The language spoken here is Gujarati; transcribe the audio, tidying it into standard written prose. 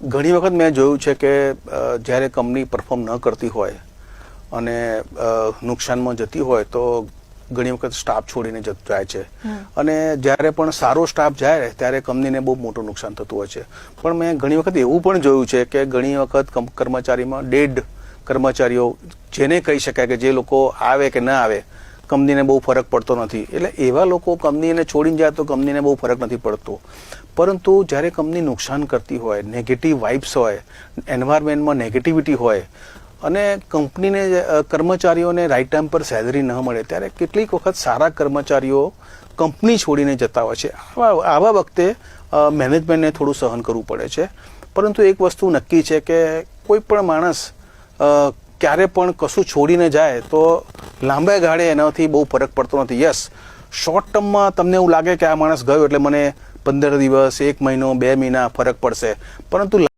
ઘણી વખત મેં જોયું છે કે જ્યારે કંપની પરફોર્મ ન કરતી હોય અને નુકસાનમાં જતી હોય તો ઘણી વખત સ્ટાફ છોડીને જાય છે અને જ્યારે પણ સારો સ્ટાફ જાય ત્યારે કંપનીને બહુ મોટું નુકસાન થતું હોય છે. પણ મેં ઘણી વખત એવું પણ જોયું છે કે ઘણી વખત કર્મચારીમાં ડેડ કર્મચારીઓ જેને કહી શકાય કે જે લોકો આવે કે ના આવે કંપનીને બહુ ફરક પડતો નથી. એટલે એવા લોકો કંપનીને છોડીને જાય તો કંપનીને બહુ ફરક નથી પડતો. પરંતુ જ્યારે કંપની નુકસાન કરતી હોય, નેગેટિવ વાઇબ્સ હોય, એન્વાયરમેન્ટમાં નેગેટિવિટી હોય અને કંપનીને કર્મચારીઓને રાઈટ ટાઈમ પર સેલરી ન મળે ત્યારે કેટલીક વખત સારા કર્મચારીઓ કંપની છોડીને જતા હોય છે. આવા વખતે મેનેજમેન્ટને થોડું સહન કરવું પડે છે. પરંતુ એક વસ્તુ નક્કી છે કે કોઈ પણ માણસ ક્યારે પણ કશું છોડીને જાય તો લાંબા ગાળે એનાથી બહુ ફરક પડતો નથી. યસ, શોર્ટ ટર્મમાં તમને એવું લાગે કે આ માણસ ગયો એટલે મને 15 દિવસ, 1 મહિનો, 2 મહિના ફરક પડશે, પરંતુ